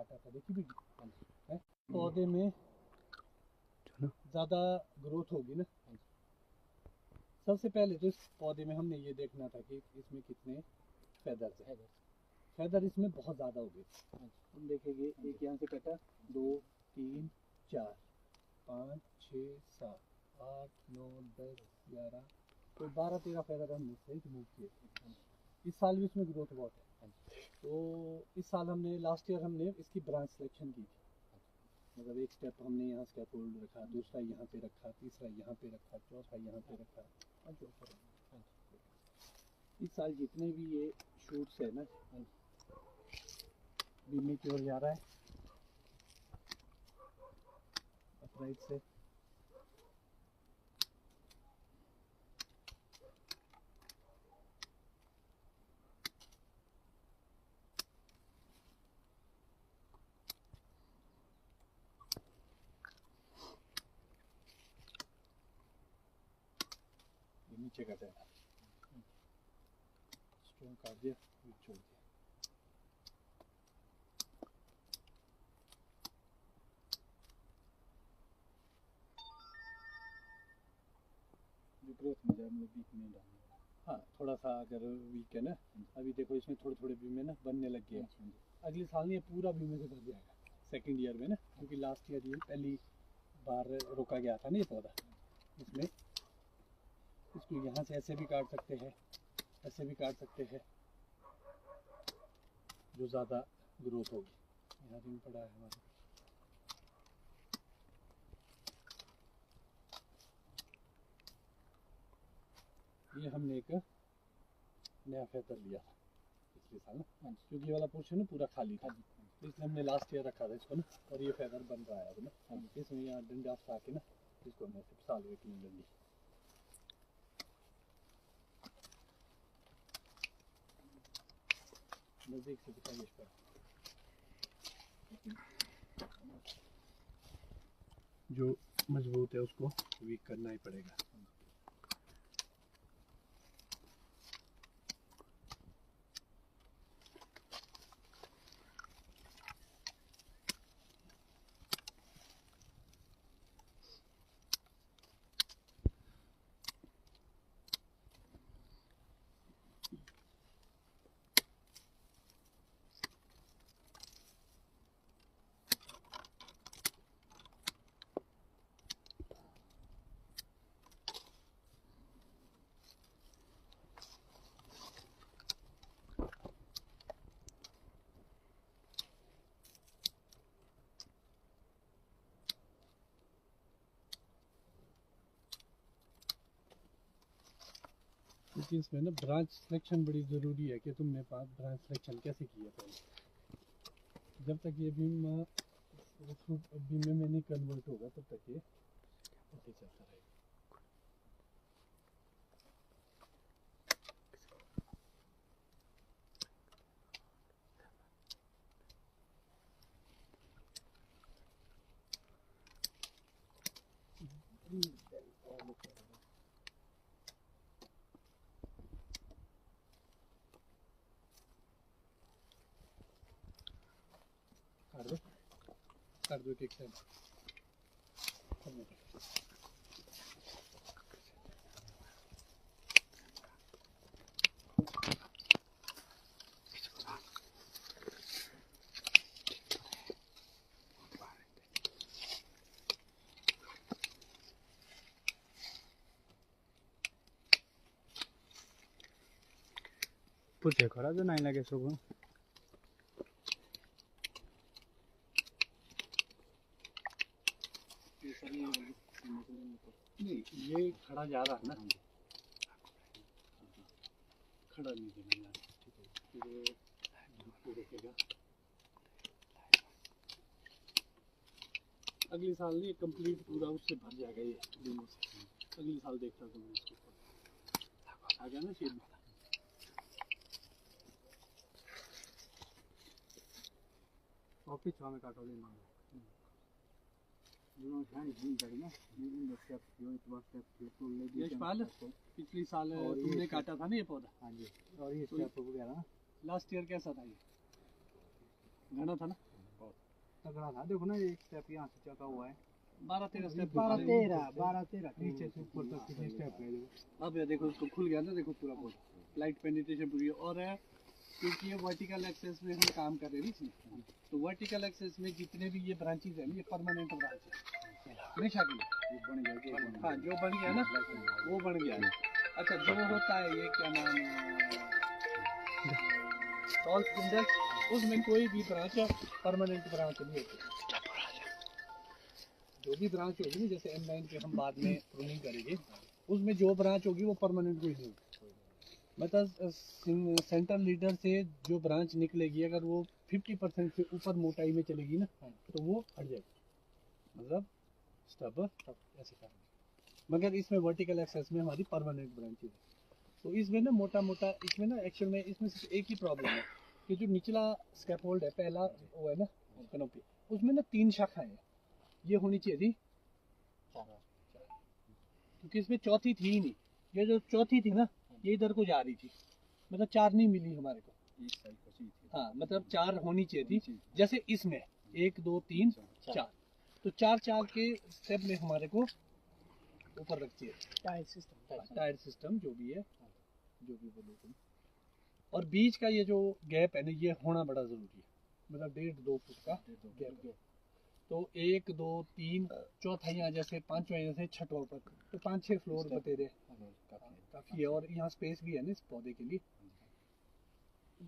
काटा था, देखी भी है पौधे में ज़्यादा ग्रोथ होगी ना। सबसे पहले तो इस पौधे में हमने ये देखना था कि इसमें कितने फेदर्स हैं। फेदर इसमें बहुत ज़्यादा हो गए। हम देखेंगे एक यहाँ से कटा, 2 3 4 5 6 7 8 9 10 11 तो 12-13 फेदर हमने से रिमूव किए। इस साल भी इसमें ग्रोथ बहुत है। तो इस साल हमने लास्ट ईयर हमने इसकी ब्रांच सिलेक्शन की थी। मतलब एक स्टेप हमने यहाँ स्कैफोल्ड रखा, दूसरा यहाँ पे रखा, तीसरा यहाँ पे रखा, चौथा यहाँ पे रखा और चौथा। इस साल जितने भी ये शूट्स है ना बीमे की ओर जा रहा है अपराइट से। नीचे का जाएगा, स्टोन काट दिया, छोड़ दिया। जो ग्रोथ में जाए मतलब बीच में डालना। हाँ थोड़ा सा अगर वीक है ना, अभी देखो इसमें थोड़े थोड़े बीमे ना बनने लग गए। अगले साल ये पूरा बीमे से भर जाएगा सेकंड ईयर में ना, क्योंकि लास्ट ईयर ये पहली बार रोका गया था ना ये पौधा। इसमें इसको यहाँ से ऐसे भी काट सकते हैं, ऐसे भी काट सकते हैं, जो ज़्यादा ग्रोथ होगी। यहाँ रिंग पड़ा है हमारे। ये हमने एक नया फेदर लिया था पिछले साल ना, क्योंकि ये वाला पोर्शन पूरा खाली था, इसलिए हमने लास्ट ईयर रखा था इसको ना। और ये फेदर बन रहा है अब ना, इसमें यहाँ डंडा फंसा के ना इसको हमने साल में क्लीन कर ली। नज़दीक से दिखाइए इस पर, जो मजबूत है उसको वीक करना ही पड़ेगा। क्योंकि इसमें ना ब्रांच सिलेक्शन बड़ी ज़रूरी है कि तुमने पास ब्रांच सिलेक्शन कैसे किया पहले। जब तक ये बीमा बीमे में नहीं कन्वर्ट होगा तब तक ये ऐसे चलता रहेगा। कर दो एक साइड। पूछे खरा जो नहीं लगे सब नहीं, ये खड़ा जा रहा है ना, खड़ा नहीं देना फिर देखेगा। अगले साल नहीं कंप्लीट पूरा उससे भर जाएगा ये बीमों से। अगले साल देखता तुमने इसको आ गया ना शेड में। ऑफिस में काटो लेना यशपाल, पिछले साल तुमने काटा था ना ये पौधा। हाँ जी, और ये स्टेप वगैरह लास्ट ईयर कैसा था ये? घना था ना बहुत। तगड़ा था। देखो ना एक स्टेप यहाँ से चका हुआ है, 12-13 स्टेप 12-13 नीचे से ऊपर तक कितने स्टेप है देखो। अब ये देखो उसको खुल गया ना, देखो पूरा पूरा लाइट पेनिट्रेशन पूरी। और क्योंकि ये वर्टिकल एक्सेस में हम काम कर रहे हैं इसमें, तो वर्टिकल एक्सेस में जितने भी ये ब्रांचेज है ना, ये परमानेंट ब्रांच है हमेशा के लिए। बन गया, हाँ, जो बन गया ना वो बन गया है। अच्छा, जो होता है ये क्या नाम टॉल स्पिंडल, उसमें कोई भी ब्रांच परमानेंट ब्रांच नहीं होती। जो भी ब्रांच होगी ना, जैसे M9 पे हम बाद में प्रूनिंग करेंगे, उसमें जो ब्रांच होगी वो परमानेंट कोई नहीं होगी। मतलब सेंटर लीडर से जो ब्रांच निकलेगी, अगर वो 50% से ऊपर मोटाई में चलेगी ना, तो वो हट जाएगी, मतलब स्टब ऐसे करेंगे। मगर इसमें वर्टिकल एक्सेस में हमारी परमानेंट ब्रांचेज है। तो इसमें ना मोटा मोटा, इसमें ना एक्चुअल में इसमें सिर्फ एक ही प्रॉब्लम है कि जो निचला स्कैफोल्ड है, पहला वो है ना कैनोपी, उसमें ना 3 शाखाएं हैं। ये होनी चाहिए थी 4, क्योंकि इसमें चौथी थी ही नहीं। ये जो चौथी थी ना, ये इधर को जा रही थी, मतलब 4 नहीं मिली हमारे को। हाँ, मतलब 4 होनी चाहिए थी। जैसे इसमें 1 2 3 4, तो 4 के स्टेप में हमारे को ऊपर रखती है टायर सिस्टम जो भी है, जो भी बोलो तुम। और बीच का ये जो गैप है ना, ये होना बड़ा जरूरी है, मतलब 1.5-2 फुट का गैप। तो 1 2 3 चौथा यहाँ जैसे 5वां जैसे 6वां ऊपर, तो 5-6 फ्लोर बतेरे काफी है। और यहाँ स्पेस भी है ना इस पौधे के लिए।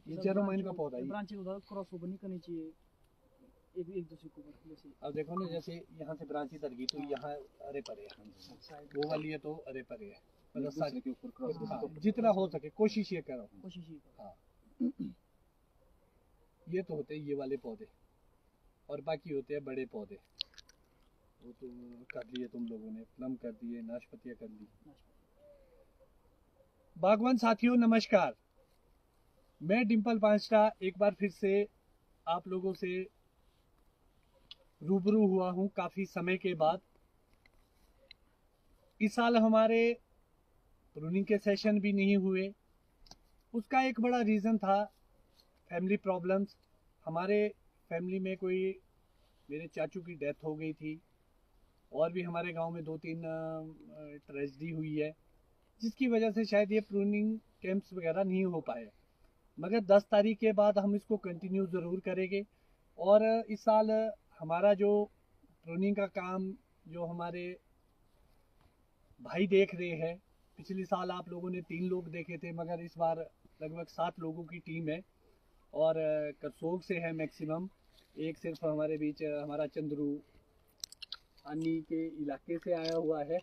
ये जेरोमाइन का पौधा है। ब्रांच उधर क्रॉस ओवर नहीं करनी चाहिए एक दूसरे को जैसे। अब देखो ना, जैसे यहाँ से ब्रांच इधर गई तो यहाँ अरे परे है, वो वाली है तो अरे परे है, मतलब सारे के ऊपर क्रॉस जितना हो सके कोशिश ये करो, कोशिश ये हाँ। ये तो होते हैं ये वाले पौधे, और बाकी होते हैं बड़े पौधे। वो तो कर लिए तुम लोगों ने, प्लम कर दिए, नाशपतियाँ कर दी। बागवान साथियों नमस्कार, मैं डिम्पल पांचटा एक बार फिर से आप लोगों से रूबरू हुआ हूं काफी समय के बाद। इस साल हमारे प्रूनिंग के सेशन भी नहीं हुए। उसका एक बड़ा रीज़न था फैमिली प्रॉब्लम्स। हमारे फैमिली में कोई, मेरे चाचू की डेथ हो गई थी, और भी हमारे गांव में 2-3 ट्रेजेडी हुई है, जिसकी वजह से शायद ये प्रूनिंग कैंप्स वगैरह नहीं हो पाए। मगर 10 तारीख के बाद हम इसको कंटिन्यू ज़रूर करेंगे। और इस साल हमारा जो प्रूनिंग का काम जो हमारे भाई देख रहे हैं, पिछले साल आप लोगों ने 3 लोग देखे थे, मगर इस बार लगभग 7 लोगों की टीम है। और करसोग से है मैक्सिमम, एक सिर्फ हमारे बीच हमारा चंद्रू अन्नी के इलाके से आया हुआ है,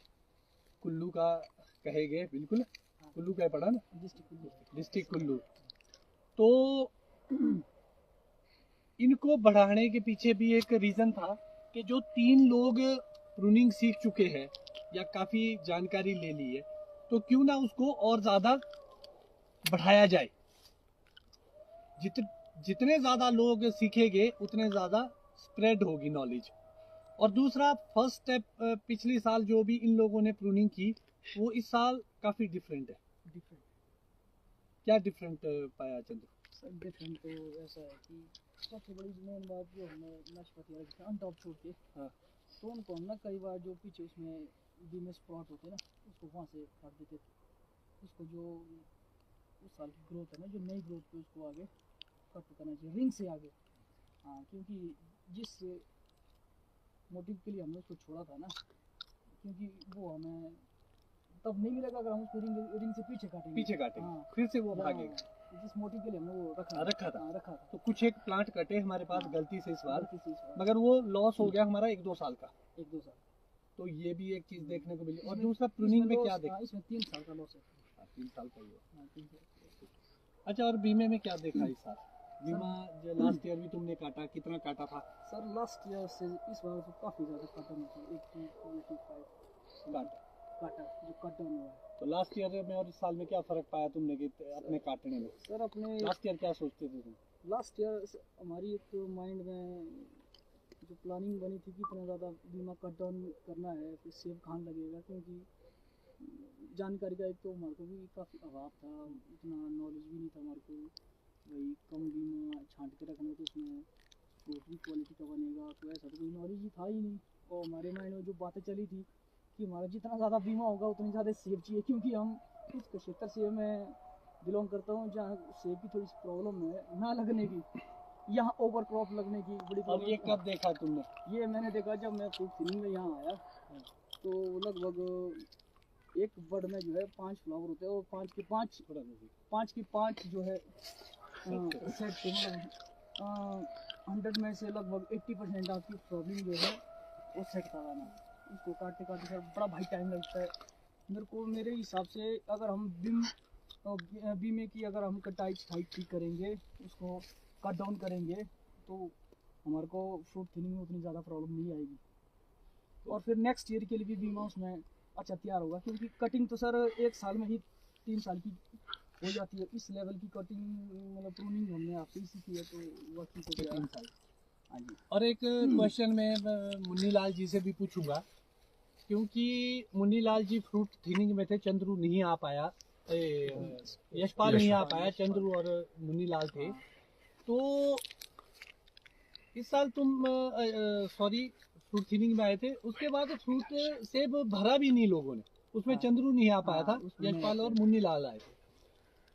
कुल्लू का कहेंगे, बिल्कुल कुल्लू का पड़ा ना, डिस्ट्रिक्ट कुल्लू। तो इनको बढ़ाने के पीछे भी एक रीज़न था कि जो 3 लोग प्रूनिंग सीख चुके हैं या काफ़ी जानकारी ले ली है, तो क्यों ना उसको और ज़्यादा बढ़ाया जाए। जितने ज़्यादा लोग सीखेंगे उतने ज़्यादा स्प्रेड होगी नॉलेज। और दूसरा, फर्स्ट स्टेप पिछले साल जो भी इन लोगों ने प्रूनिंग की, वो इस साल काफ़ी डिफरेंट है। क्या डिफरेंट पाया चंद्र? सर डिफरेंट तो ऐसा है कि सबसे बड़ी मेन बात जो हमें नाशपाती वाले अनटॉप छोड़ के, हाँ, तो उनको हम ना कई बार जो पीछे उसमें बीमे स्पॉट होते हैं ना, उसको वहाँ से काट देते थे। उसको जो उस साल की ग्रोथ है ना, जो नई ग्रोथ पे उसको आगे कट करना चाहिए, रिंग से आगे। हाँ, क्योंकि जिस मोटिव के लिए हमने उसको छोड़ा था ना, क्योंकि वो हमें तब नहीं मिलेगा अगर हम उसको रिंग से पीछे काटेंगे। हाँ, फिर से वो भागेगा। जिस मोटिव के लिए हमने वो रखा था। तो कुछ एक प्लांट कटे हमारे पास गलती से इस बार, मगर वो लॉस हो गया हमारा 1-2 साल का। 1-2 साल, तो ये भी एक चीज़ देखने को मिली। और दूसरा, प्रूनिंग में क्या देखा? इसमें 3 साल का लॉस है। 3 साल का ही है। अच्छा, और बीमे में क्या देखा इस साल? बीमा जो लास्ट ईयर भी तुमने काटा, कितना काटा था? सर लास्ट ईयर से इस बार तो काफ़ी ज़्यादा कट डाउन हुआ, 80-85 काटा जो कट डाउन हुआ है। तो लास्ट ईयर में और इस साल में क्या फ़र्क पाया तुमने कि अपने काटने में? सर अपने लास्ट ईयर क्या सोचते थे तुम? लास्ट ईयर हमारी एक तो माइंड में जो प्लानिंग बनी थी कि इतना ज़्यादा बीमा कट डाउन करना है, फिर सेव कहाँ लगेगा, क्योंकि जानकारी का एक तो हमारे को भी काफ़ी अभाव था, इतना नॉलेज भी नहीं था हमारे को। वही कम बीमा छांट के रखना, तो उसमें फ्रूट भी क्वालिटी का बनेगा, तो ऐसा तो कोई नॉलेज ही था ही नहीं। और हमारे माइंड में जो बातें चली थी कि हमारा जितना ज़्यादा बीमा होगा उतनी ज़्यादा सेब चाहिए, क्योंकि हम इस क्षेत्र से मैं बिलोंग करता हूँ जहाँ सेब की थोड़ी सी प्रॉब्लम है ना लगने की, यहाँ ओवर क्रॉप लगने की बड़ी और ये प्रॉब्लम। कब देखा तुमने? ये मैंने देखा जब मैं फ्रूट थिनिंग में यहाँ आया, तो लगभग एक बड में जो है 5 फ्लावर होते हैं और 5 के 5 जो है सेट, मतलब 100 में से लगभग 80% आपकी प्रॉब्लम जो है वो सेट कराना। उसको काटते काटते सर बड़ा भाई टाइम लगता है मेरे हिसाब से। अगर हम बीमे की अगर हम कटाई छटाई ठीक करेंगे, उसको कट डाउन करेंगे, तो हमारे को फ्रूट थिनिंग में उतनी ज़्यादा प्रॉब्लम नहीं आएगी। और फिर नेक्स्ट ईयर के लिए भी बीमा उसमें अच्छा तैयार होगा, क्योंकि कटिंग तो सर 1 साल में ही 3 साल की हो जाती है। इस लेवल की कटिंग मतलब प्रूनिंग हमने आपसे ही सीखी है, तो वक्त तो 3 साल। हाँ जी। और एक क्वेश्चन मैं मुन्नी लाल जी से भी पूछूंगा, क्योंकि मुन्नी लाल जी फ्रूट थिनिंग में थे, चंद्रू नहीं आ पाया, यशपाल नहीं आ पाया, चंद्रू और मुन्नी लाल थे। तो इस साल तुम सॉरी फ्रूट थिनिंग में आए थे, उसके बाद फ्रूट सेब भरा भी नहीं लोगों ने, उसमें चंद्रू नहीं आ पाया था, यशपाल और मुन्नी लाल आए थे।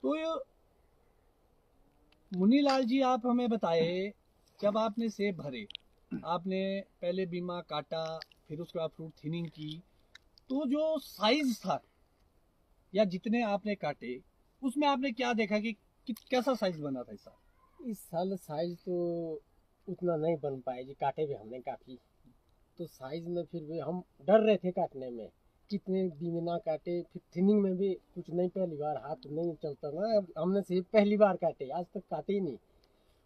तो मुन्नी लाल जी आप हमें बताए, जब आपने सेब भरे, आपने पहले बीमा काटा, फिर उसके बाद फ्रूट थिनिंग की, तो जो साइज था या जितने आपने काटे, उसमें आपने क्या देखा कि कैसा साइज बना था इस साल? इस साल साइज तो उतना नहीं बन पाए जी, काटे भी हमने काफी, तो साइज में फिर भी हम डर रहे थे काटने में, कितने बीमे ना काटे। फिर थिनिंग में भी कुछ नहीं, पहली बार हाथ नहीं चलता ना, हमने सिर्फ पहली बार काटे, आज तक काटे ही नहीं।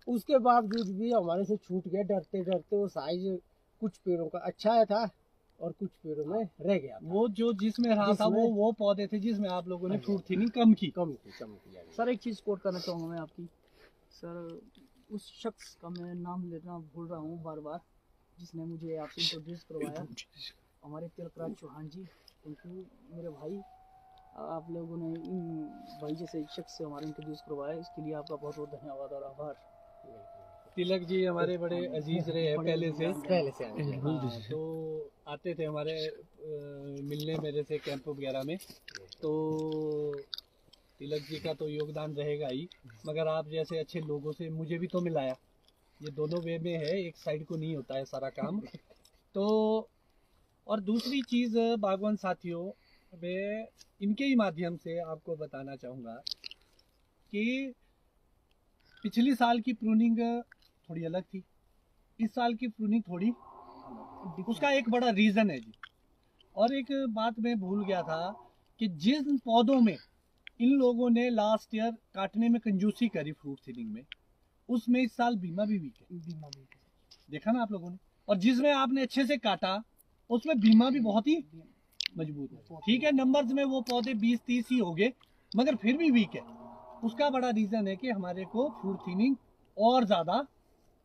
उसके बावजूद भी हमारे से छूट गया, डरते डरते। वो साइज कुछ पेड़ों का अच्छा था और कुछ पेड़ों में रह गया था। वो जो जिसमें रहा था वो पौधे थे जिसमें आप लोगों ने फ्रूट थिनिंग कम की। सर एक चीज़ कोट करना चाहूँगा मैं आपकी, सर उस शख्स का मैं नाम लेना भूल रहा हूँ बार बार, जिसने मुझे आपसे इंट्रोड्यूस करवाया, हमारे तिलकराज चौहान जी। थैंक यू मेरे भाई, आप लोगों ने भाई जैसे एक शख्स से हमारा इंट्रोड्यूस करवाया, इसके लिए आपका बहुत बहुत धन्यवाद और आभार। तिलक जी हमारे बड़े अजीज रहे हैं पहले से। हाँ, तो आते थे हमारे मिलने मेरे से कैंप वगैरह में, तो तिलक जी का तो योगदान रहेगा ही, मगर आप जैसे अच्छे लोगों से मुझे भी तो मिलाया। ये दोनों वे में है, एक साइड को नहीं होता है सारा काम। तो और दूसरी चीज़ बागवान साथियों, मैं इनके ही माध्यम से आपको बताना चाहूँगा कि पिछली साल की प्रूनिंग थोड़ी अलग थी, इस साल की प्रूनिंग थोड़ी अलग। उसका एक बड़ा रीज़न है जी। और एक बात मैं भूल गया था कि जिन पौधों में इन लोगों ने लास्ट ईयर काटने में कंजूसी करी फ्रूट थिनिंग में, उसमें इस साल बीमा भी वीक है। देखा ना आप लोगों ने। और जिसमें आपने अच्छे से काटा उसमें बीमा भी बहुत ही मजबूत है। ठीक है, नंबर्स में वो पौधे 20-30 ही हो गए, मगर फिर भी वीक है। उसका बड़ा रीजन है कि हमारे को फ्रूट थिनिंग और ज्यादा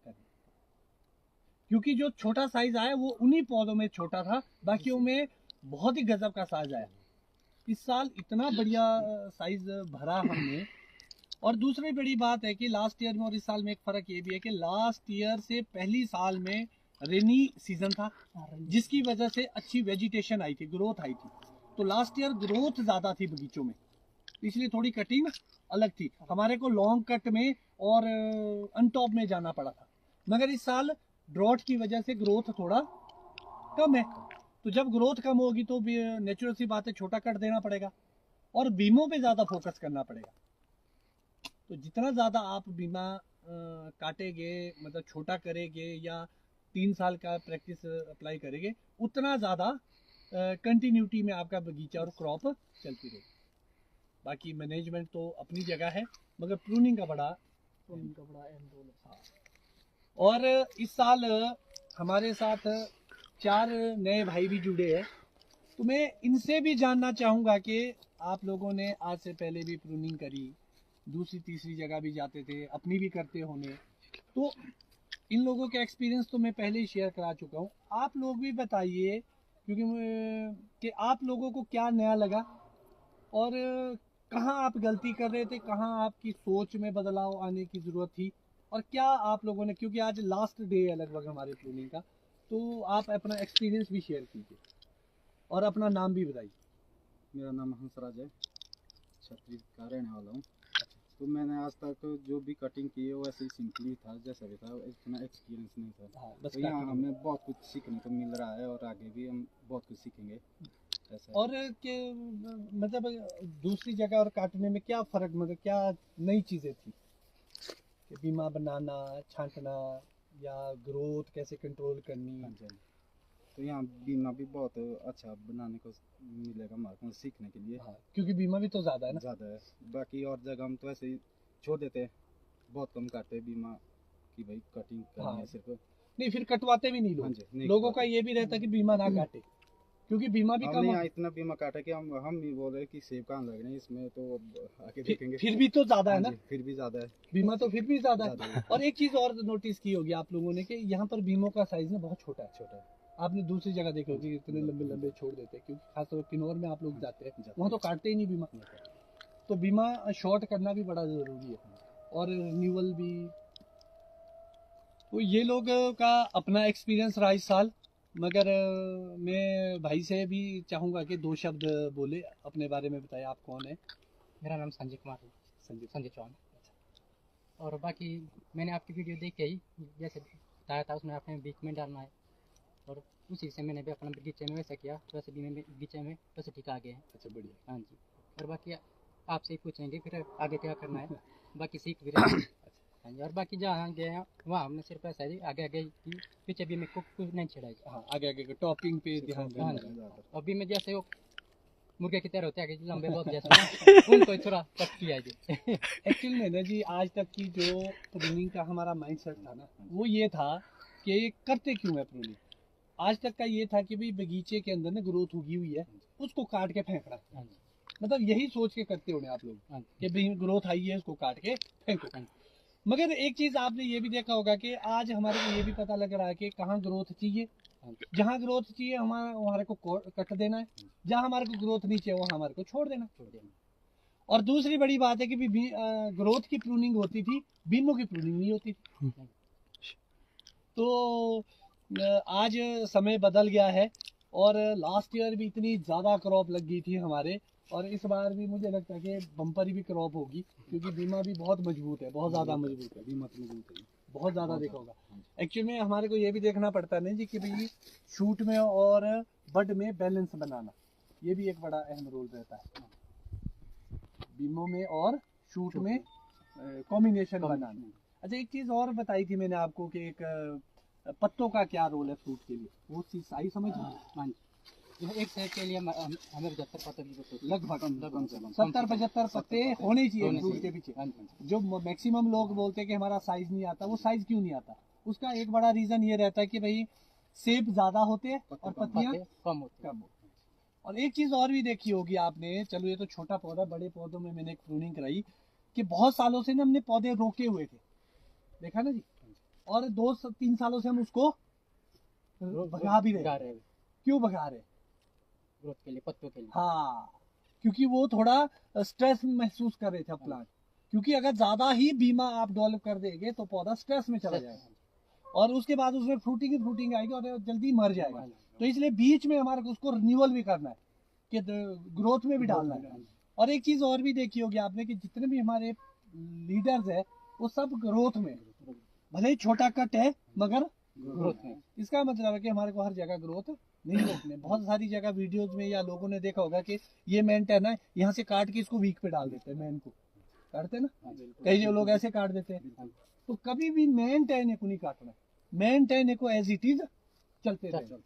करनी, क्योंकि जो छोटा साइज आया वो उन्हीं पौधों में छोटा था, बाकियों में बहुत ही गजब का साइज आया। इस साल इतना बढ़िया साइज भरा हमने। और दूसरी बड़ी बात है कि लास्ट ईयर में और इस साल में एक फ़र्क ये भी है कि लास्ट ईयर से पहली साल में रेनी सीजन था, जिसकी वजह से अच्छी वेजिटेशन आई थी, ग्रोथ आई थी। तो लास्ट ईयर ग्रोथ ज़्यादा थी बगीचों में, इसलिए थोड़ी कटिंग अलग थी। हमारे को लॉन्ग कट में और अनटॉप में जाना पड़ा था, मगर इस साल ड्रॉट की वजह से ग्रोथ थोड़ा कम है। तो जब ग्रोथ कम होगी तो नेचुरल सी बात है, छोटा कट देना पड़ेगा और बीमों पे ज़्यादा फोकस करना पड़ेगा। तो जितना ज़्यादा आप बीमा काटेंगे, मतलब छोटा करेंगे या 3 साल का प्रैक्टिस अप्लाई करेंगे, उतना ज़्यादा कंटिन्यूटी में आपका बगीचा और क्रॉप चलती रहेगी। बाकी मैनेजमेंट तो अपनी जगह है, मगर प्रूनिंग का बड़ा अहम रोल है। और इस साल हमारे साथ 4 नए भाई भी जुड़े हैं, तो मैं इनसे भी जानना चाहूँगा कि आप लोगों ने आज से पहले भी प्रूनिंग करी, दूसरी तीसरी जगह भी जाते थे, अपनी भी करते होंगे, तो इन लोगों के एक्सपीरियंस तो मैं पहले ही शेयर करा चुका हूँ। आप लोग भी बताइए, क्योंकि कि आप लोगों को क्या नया लगा और कहाँ आप गलती कर रहे थे, कहाँ आपकी सोच में बदलाव आने की ज़रूरत थी, और क्या आप लोगों ने, क्योंकि आज लास्ट डे है लगभग हमारे प्रूनिंग का, तो आप अपना एक्सपीरियंस भी शेयर कीजिए और अपना नाम भी बताइए। मेरा नाम हंसराज है, छतरी का रहने वाला हूँ। तो मैंने आज तक जो भी कटिंग की है वो ऐसे ही सिंपली था, जैसा भी था, इतना एक्सपीरियंस नहीं था। हाँ, बस तो यहाँ काटने हमें बहुत कुछ सीखने को मिल रहा है और आगे भी हम बहुत कुछ सीखेंगे ऐसा। और के मतलब दूसरी जगह और काटने में क्या फर्क, मतलब क्या नई चीजें थी कि बीमा बनाना, छांटना या ग्रोथ कैसे कंट्रोल करनी? हाँ जी, हाँ जी। तो यहाँ बीमा भी बहुत अच्छा बनाने को मिलेगा हमारे को सीखने के लिए। हाँ, क्योंकि बीमा भी तो ज्यादा है ना। ज़्यादा है, बाकी और जगह हम तो ऐसे ही छोड़ देते हैं, बहुत कम काटते हैं बीमा की, भाई कटिंग करनी हाँ। है सिर्फ। नहीं, फिर कटवाते भी नहीं हाँ लोग। जी, नहीं लोगों का कटवाते। ये भी रहता है कि बीमा ना काटे, क्योंकि बीमा भी हमने कम यहाँ इतना बीमा काटा कि हम भी बोल रहे हैं कि सेब कहाँ लग रहे हैं इसमें, तो अब आगे देखेंगे। फिर भी तो ज्यादा है हाँ ना, जी, फिर भी ज़्यादा है, बीमा तो फिर भी ज्यादा ज़्यादा है। है। और एक चीज और नोटिस की होगी आप लोगों ने कि यहाँ पर बीमों का साइज ना बहुत छोटा है। छोटा है। आपने दूसरी जगह देखी होगी इतने लंबे लंबे छोड़ देते हैं, क्योंकि खासतौर किन्नौर में आप लोग जाते हैं, वहाँ तो काटते ही नहीं बीमा। तो बीमा शॉर्ट करना भी बड़ा जरूरी है और रिन्यूअल भी। तो ये लोग का अपना एक्सपीरियंस रहा इस साल, मगर मैं भाई से भी चाहूँगा कि दो शब्द बोले, अपने बारे में बताए, आप कौन है? मेरा नाम संजय कुमार है, संजय चौहान। अच्छा। और बाकी मैंने आपकी वीडियो देख के ही जैसे बताया था उसमें आपने बीच में डालना है, और उसी से मैंने भी अपना बगीचे में वैसा किया, वैसे भी मैं बगीचे में वैसे ठीक आ गए हैं। अच्छा, बढ़िया। हाँ जी। और बाकी आपसे ही पूछेंगे फिर आगे क्या करना है, बाकी सीख भी रहे हैं। हाँ जी। और बाकी जहाँ गए हैं वहाँ हमने सिर्फ ऐसा ही आगे आगे की, पीछे भी मेरे को कुछ नहीं छेड़ा। हाँ, आगे आगे टॉपिंग पे ध्यान हाँ देना। जी। अभी मैं जैसे वो मुर्गे की तरह होते हैं लंबे बहुत जैसे ना, उनको थोड़ा कट किया है। एक्चुअल में ना जी, आज तक की जो प्रूनिंग का हमारा माइंडसेट था ना, वो ये था कि ये करते क्यों है प्रूनिंग। आज तक का ये था कि भाई बगीचे के अंदर ना ग्रोथ उगी हुई है, उसको काट के फेंकना है। हाँ जी। मतलब यही सोच के करते होंगे आप लोग हाँ कि भाई ग्रोथ आई है, उसको काट के फेंको। मगर एक चीज आपने ये भी देखा होगा कि आज हमारे को ये भी पता लग रहा है कि कहाँ ग्रोथ चाहिए। जहाँ ग्रोथ चाहिए हमारे को कट देना है, जहाँ हमारे को ग्रोथ नहीं चाहिए वहाँ हमारे को छोड़ देना। और दूसरी बड़ी बात है कि ग्रोथ की प्रूनिंग होती थी, बीमों की प्रूनिंग नहीं होती थी। तो आज समय बदल गया है और लास्ट ईयर भी इतनी ज़्यादा क्रॉप लग गई थी हमारे, और इस बार भी मुझे लगता है कि बम्पर भी क्रॉप होगी, क्योंकि बीमा भी बहुत मजबूत है, बहुत ज़्यादा मजबूत है। बीमा तो मजबूत है, बहुत ज़्यादा देखा होगा। एक्चुअली में हमारे को ये भी देखना पड़ता है ना जी कि भाई शूट में और बड में बैलेंस बनाना, ये भी एक बड़ा अहम रोल रहता है। बीमों में और शूट में कॉम्बिनेशन बनाना। अच्छा, एक चीज़ और बताई थी मैंने आपको कि एक पत्तों का क्या रोल है फ्रूट के लिए, वो चीज़ सही समझ? हाँ जी। एक सेब के लिए हमें 75 पत्ते की जरूरत होती है। लगभग 70-75 पत्ते होने चाहिए फ्रूट के पीछे। जो मैक्सिमम लोग बोलते हैं कि हमारा साइज नहीं आता, वो साइज क्यों नहीं आता? उसका एक बड़ा रीजन ये रहता है कि भाई सेब ज्यादा होते हैं और पत्तियां कम होती है। और एक चीज और भी देखी होगी आपने, चलो ये तो छोटा पौधा, बड़े पौधों में मैंने एक प्रूनिंग कराई कि बहुत सालों से ना हमने पौधे रोके हुए थे, देखा ना जी, और 2-3 सालों से हम उसको भगा भी रहे। क्यों भगा रहे? ग्रोथ के लिए, पत्तों के लिए। हाँ, क्योंकि वो थोड़ा स्ट्रेस महसूस कर रहे थे प्लांट, क्योंकि अगर ज्यादा ही बीमा आप डेवलप कर देंगे तो पौधा स्ट्रेस में चला जाएगा और उसके बाद उसमें फ्रूटिंग आएगी और जल्दी मर जाएगा। तो इसलिए बीच में हमारे को उसको रिन्यूअल भी करना है कि ग्रोथ में भी डालना है। और एक चीज और भी देखी होगी आपने कि जितने भी हमारे लीडर्स है वो सब ग्रोथ में, भले ही छोटा कट है मगर ग्रोथ में। इसका मतलब है कि हमारे को हर जगह ग्रोथ नहीं रोकने। बहुत सारी जगह वीडियोज में या लोगों ने देखा होगा कि ये मेंटेन है, यहाँ से काट के इसको वीक पे डाल देते हैं, मेन को काटते ना, कई जो लोग ऐसे काट देते हैं। तो कभी भी मेंटेन को नहीं काटना, मेंटेन को एज इट इज चलते रहे।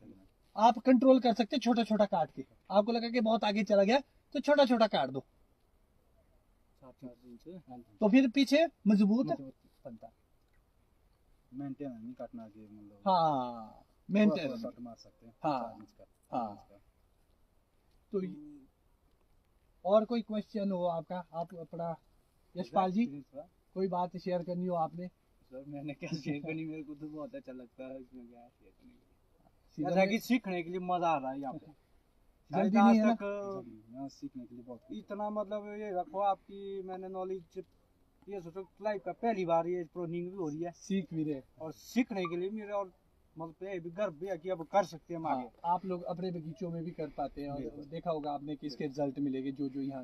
आप कंट्रोल कर सकते छोटा छोटा काट के, आपको लगा कि बहुत आगे चला गया तो छोटा छोटा काट दो, तो फिर पीछे मजबूत बनता। मेंटेन नहीं काटना आगे, मतलब हाँ, मेंटेन मार सकते हैं। हाँ हाँ। तो और कोई क्वेश्चन हो आपका, आप अपना यशपाल जी कोई बात शेयर करनी हो आपने? सर मैंने क्या शेयर करनी, मेरे को तो बहुत अच्छा लगता है इसमें, क्या शेयर करने के सीजन लिए, में सीखने के लिए मजा आ रहा है यहाँ पे। जल्दी आज नहीं है ना? तक सीखने के लिए बहुत इतना मतलब ये रखो आपकी मैंने नॉलेज ये सोचो लाइफ का पहली बार ये प्रूनिंग भी हो रही है सीख भी रहे। और सीखने के लिए मेरे और मतलब ये भी गर्व भी है कि अब कर सकते हैं हम आगे। हाँ, आप लोग अपने बगीचों में भी कर पाते हैं और बिल्कुल। देखा होगा आपने कि इसके रिजल्ट मिलेंगे जो जो यहाँ।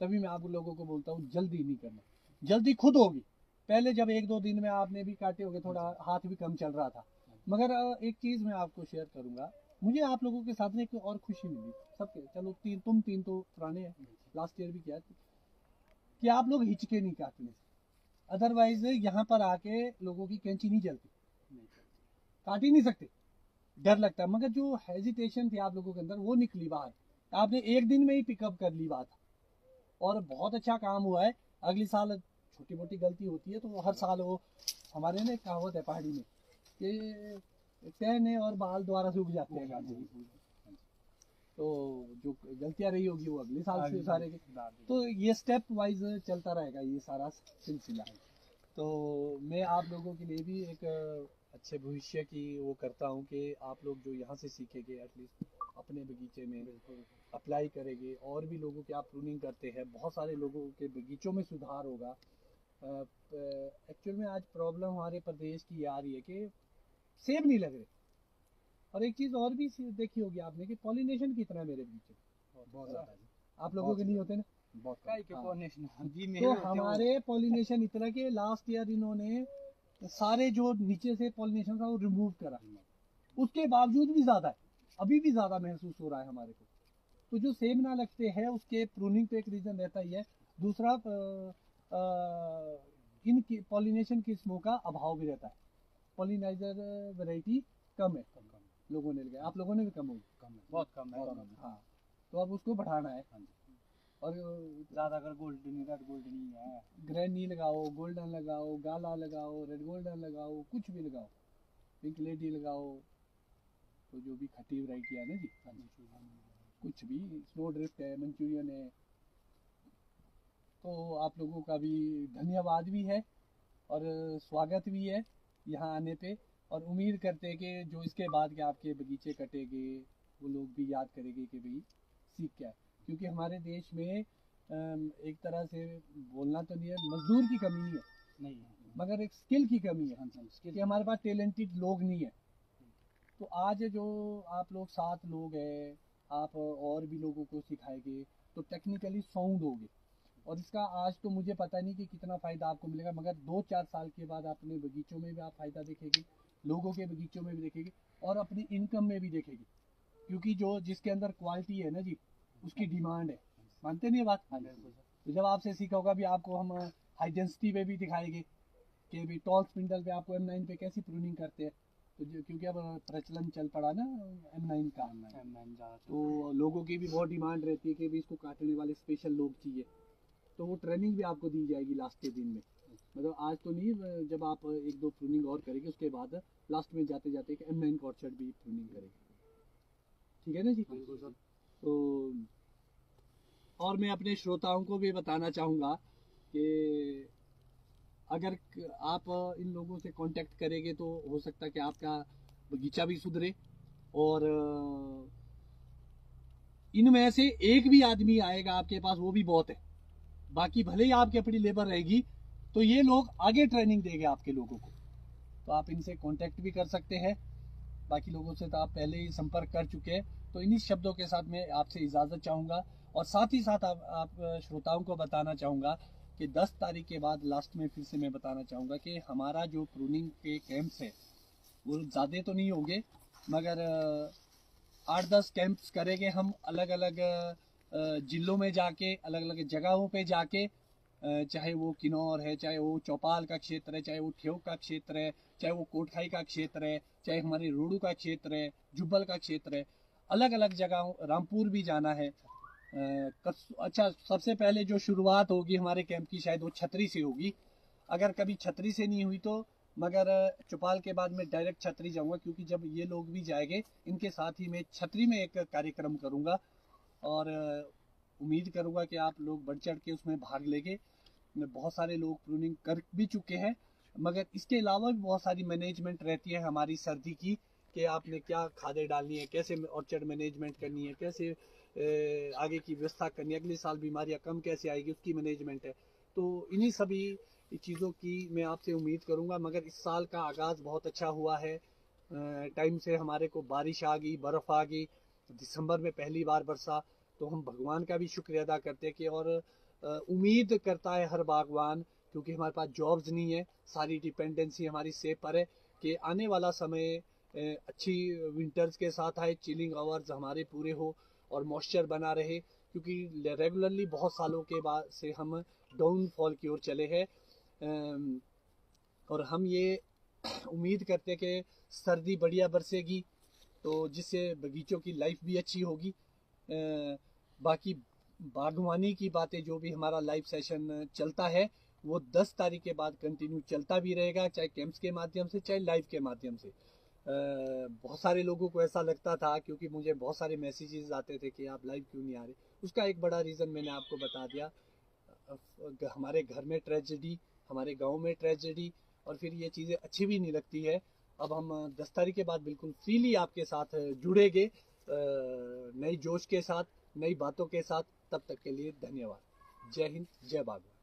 तभी मैं आप लोगों को बोलता हूँ जल्दी नहीं करना, जल्दी खुद होगी। पहले जब 1-2 दिन में आपने भी काटे होंगे, थोड़ा हाथ भी कम चल रहा था, मगर एक चीज़ मैं आपको शेयर करूंगा, मुझे आप लोगों के साथ में एक और खुशी मिली सबके। चलो तुम तीन तो पुराने हैं, लास्ट ईयर भी किया कि आप लोग हिचके नहीं काटने से। अदरवाइज यहाँ पर आके लोगों की कैंची नहीं चलती, काट ही नहीं सकते, डर लगता है। मगर जो हेजिटेशन थी आप लोगों के अंदर वो निकली बाहर, आपने एक दिन में ही पिकअप कर ली बात और बहुत अच्छा काम हुआ है। अगली साल छोटी मोटी गलती होती है तो हर साल वो, हमारे ना एक कहावत है पहाड़ी में कि टहने और बाल दोबारा सूख जाते हैं गांधी। तो जो गलतियां रही होगी वो अगले साल से सारे के, तो ये स्टेप वाइज चलता रहेगा ये सारा सिलसिला। तो मैं आप लोगों के लिए भी एक अच्छे भविष्य की वो करता हूँ कि आप लोग जो यहाँ से सीखेंगे एटलीस्ट अपने बगीचे में अप्लाई करेंगे। और भी लोगों के आप प्रूनिंग करते हैं, बहुत सारे लोगों के बगीचों में सुधार होगा। एक्चुअल में आज प्रॉब्लम हमारे प्रदेश की आ रही है कि सेब नहीं लग रहे। और एक चीज़ और भी देखी होगी आपने कि पॉलिनेशन कितना है मेरे बगीचे, बहुत ज़्यादा है। आप लोगों के नहीं होते ना, बहुत हाँ। जी तो हमारे पॉलिनेशन इतना कि लास्ट ईयर इन्होंने सारे जो नीचे से पॉलिनेशन था वो रिमूव करा, उसके बावजूद भी ज़्यादा है, अभी भी ज़्यादा महसूस हो रहा है हमारे को। तो जो सेब ना लगते हैं उसके प्रूनिंग पे एक रीज़न रहता ही है। दूसरा इन पॉलिनेशन किस्मों का अभाव भी रहता है, पॉलिनाइजर वैरायटी कम है, लोगों ने लगाया, आप लोगों ने भी कम होगी, बहुत कम है। हाँ। तो अब उसको बढ़ाना है और ज़्यादा अगर गोल्डन रेड गोल्डन ही है, ग्रैनी लगाओ, गोल्डन लगाओ, गाला लगाओ, रेड गोल्डन लगाओ, कुछ भी लगाओ, पिंक लेडी लगाओ, तो जो भी खट्टी वैरायटी है ना जी, कुछ भी, स्नो ड्रिफ्ट है, मंचूरियन है। तो आप लोगों का भी धन्यवाद भी है और स्वागत भी है यहाँ आने पे। और उम्मीद करते हैं कि जो इसके बाद के आपके बगीचे कटेंगे वो लोग भी याद करेंगे कि भाई सीख क्या है। क्योंकि हमारे देश में एक तरह से बोलना तो नहीं है, मजदूर की कमी नहीं है, मगर एक स्किल की कमी है कि हमारे पास टैलेंटेड लोग नहीं है। तो आज जो आप लोग 7 लोग हैं, आप और भी लोगों को सिखाएंगे तो टेक्निकली साउंड होगे। और इसका आज तो मुझे पता नहीं कि कितना फ़ायदा आपको मिलेगा, मगर 2-4 साल के बाद अपने बगीचों में भी आप फ़ायदा देखेंगे, लोगों के बगीचों में भी देखेंगे और अपनी इनकम में भी देखेंगे। क्योंकि जो जिसके अंदर क्वालिटी है ना जी, उसकी डिमांड है, मानते नहीं ये बात? तो जब आपसे सीखा होगा भी आपको हम हाई डेंसिटी पे भी दिखाएंगे कि भी टॉल स्पिंडल पे आपको M9 पे कैसी प्रूनिंग करते हैं। तो क्योंकि अब प्रचलन चल पड़ा ना M9 का, तो लोगों की भी बहुत डिमांड रहती है कि भी इसको काटने वाले स्पेशल लोग चाहिए। तो वो ट्रेनिंग भी आपको दी जाएगी लास्ट के दिन में, मतलब आज तो नहीं, जब आप 1-2 प्रूनिंग और करेंगे उसके बाद लास्ट में जाते जाते एक M9 ऑर्चर्ड भी प्रूनिंग करेंगे, ठीक है ना जी? तो और मैं अपने श्रोताओं को भी बताना चाहूँगा कि अगर आप इन लोगों से कांटेक्ट करेंगे तो हो सकता है कि आपका बगीचा भी सुधरे और इनमें से एक भी आदमी आएगा आपके पास वो भी बहुत है। बाकी भले ही आपकी अपनी लेबर रहेगी तो ये लोग आगे ट्रेनिंग देंगे आपके लोगों को। तो आप इनसे कांटेक्ट भी कर सकते हैं, बाकी लोगों से तो आप पहले ही संपर्क कर चुके हैं। तो इन्हीं शब्दों के साथ मैं आपसे इजाज़त चाहूँगा और साथ ही साथ आप श्रोताओं को बताना चाहूँगा कि 10 तारीख के बाद लास्ट में फिर से मैं बताना चाहूँगा कि हमारा जो प्रूनिंग के कैंप्स है वो ज़्यादा तो नहीं होंगे, मगर 8-10 कैंप्स करेंगे हम, अलग अलग जिलों में जाके, अलग अलग जगहों पे जाके, चाहे वो किन्नौर है, चाहे वो चौपाल का क्षेत्र है, चाहे वो ठेव का क्षेत्र है, चाहे वो कोटखाई का क्षेत्र है, चाहे हमारे रोडू का क्षेत्र है, जुब्बल का क्षेत्र है, अलग अलग जगहों, रामपुर भी जाना है। अच्छा, सबसे पहले जो शुरुआत होगी हमारे कैंप की शायद वो छतरी से होगी। अगर कभी छतरी से नहीं हुई तो मगर चौपाल के बाद मैं डायरेक्ट छतरी जाऊंगा, क्योंकि जब ये लोग भी जाएंगे इनके साथ ही मैं छतरी में एक कार्यक्रम करूंगा और उम्मीद करूंगा कि आप लोग बढ़ चढ़ के उसमें भाग लेंगे। बहुत सारे लोग प्रूनिंग कर भी चुके हैं, मगर इसके अलावा भी बहुत सारी मैनेजमेंट रहती है हमारी सर्दी की कि आपने क्या खादें डालनी है, कैसे ऑर्चर्ड मैनेजमेंट करनी है, कैसे आगे की व्यवस्था करनी है, अगले साल बीमारियां कम कैसे आएगी उसकी मैनेजमेंट है। तो इन्हीं सभी इस चीज़ों की मैं आपसे उम्मीद करूंगा। मगर इस साल का आगाज़ बहुत अच्छा हुआ है। टाइम से हमारे को बारिश आ गई, बर्फ़ आ गई, दिसंबर में पहली बार बरसा, तो हम भगवान का भी शुक्रिया अदा करते हैं कि और उम्मीद करता है हर बागवान, क्योंकि हमारे पास जॉब्स नहीं है, सारी डिपेंडेंसी हमारी सेब पर है, कि आने वाला समय अच्छी विंटर्स के साथ आए, चिलिंग आवर्स हमारे पूरे हो और मॉइस्चर बना रहे, क्योंकि रेगुलरली बहुत सालों के बाद से हम डाउनफॉल की ओर चले हैं। और हम ये उम्मीद करते हैं कि सर्दी बढ़िया बरसेगी, तो जिससे बगीचों की लाइफ भी अच्छी होगी। बाकी बागवानी की बातें जो भी हमारा लाइव सेशन चलता है वो 10 तारीख के बाद कंटिन्यू चलता भी रहेगा, चाहे कैंप्स के माध्यम से चाहे लाइव के माध्यम से। बहुत सारे लोगों को ऐसा लगता था, क्योंकि मुझे बहुत सारे मैसेजेस आते थे कि आप लाइव क्यों नहीं आ रहे। उसका एक बड़ा रीज़न मैंने आपको बता दिया, हमारे घर में ट्रेजेडी, हमारे गांव में ट्रेजेडी, और फिर ये चीज़ें अच्छी भी नहीं लगती है। अब हम 10 तारीख के बाद बिल्कुल फ्रीली आपके साथ जुड़ेंगे, नई जोश के साथ, नई बातों के साथ। तब तक के लिए धन्यवाद। जय हिंद, जय बागवान।